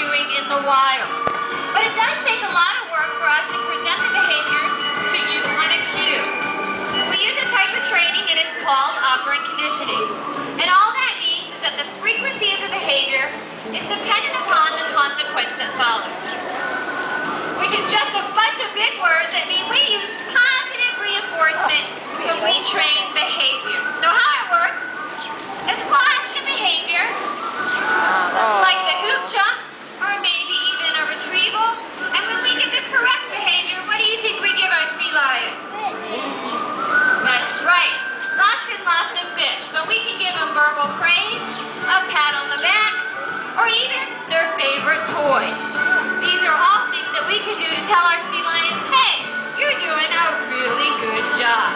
doing in the wild. But it does take a lot of work for us to present the behaviors to you on a cue. We use a type of training and it's called operant conditioning. And all that means is that the frequency of the behavior is dependent upon the consequence that follows. Which is just a bunch of big words that mean we use positive reinforcement when we train behaviors. So how it works is we'll ask a behavior, like the hoop jump, or maybe even a retrieval, and when we get the correct behavior, what do you think we give our sea lions? That's right, lots and lots of fish, but we can give them verbal praise, a pat on the back, or even their favorite toys. These are all things that we can do to tell our sea lions, hey, you're doing a really good job.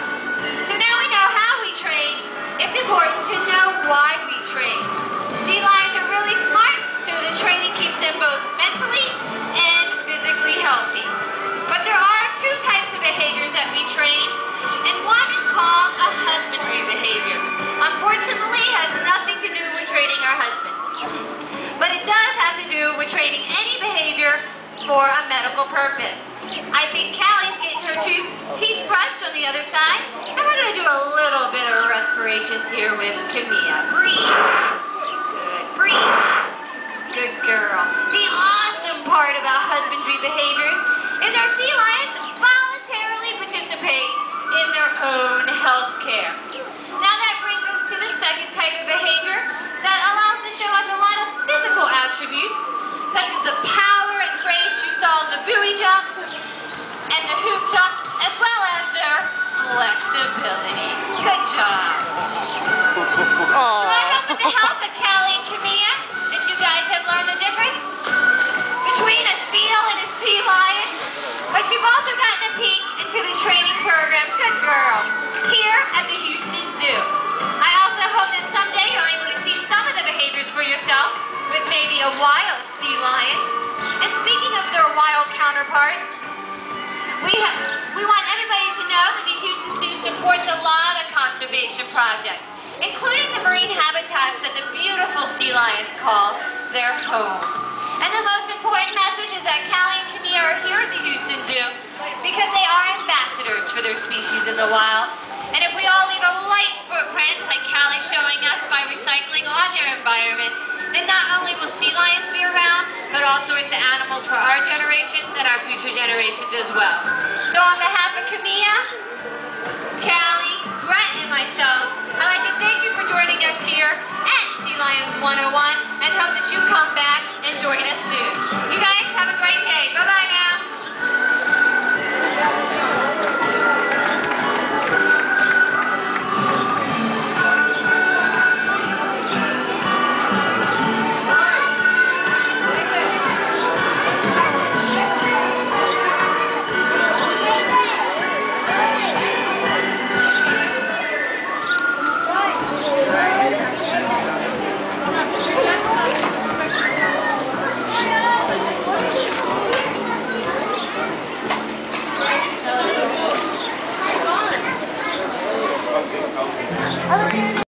So now we know how we train. It's important to know why we train. Sea lions are really smart, so the training keeps them both mentally and physically healthy. But there are two types of behaviors that we train, and one is called a husbandry behavior. Unfortunately, it has nothing to do with training our husbands. But it does have to do with training any behavior for a medical purpose. I think Callie's getting her teeth brushed on the other side, and we're going to do a little bit of respirations here with Kamia. Breathe. Good. Breathe. Good girl. The awesome part about husbandry behaviors is our sea lions voluntarily participate in their own health care. Now that brings us to the second type of behavior that allows to show us a lot of physical attributes, such as the power and grace you saw in the buoy jumps and the hoop jumps, as well as their flexibility. Good job. So I hope with the help of Cali and Kamia that you guys have learned the difference between a seal and a sea lion. But you've also gotten a peek into the training program, good girl, here at the Houston Zoo. I also hope that someday you're able to see some of the behaviors for yourself with maybe a wild sea lion. And speaking of their wild counterparts, we want everybody to know that the Houston Zoo supports a lot of conservation projects, including the marine habitats that the beautiful sea lions call their home. And the most important message is that Cali and Kamia are here at the Houston Zoo because they are ambassadors for their species in the wild. And if we all leave a light footprint, like Cali's showing us by recycling on their environment, then not only will sea lions be around, but also it's animals for our generations and our future generations as well. So on behalf of Kamia, Cali, Brett, and myself, I'd like to thank you for joining us here at Sealions 101 and hope that you come back and join us soon. You guys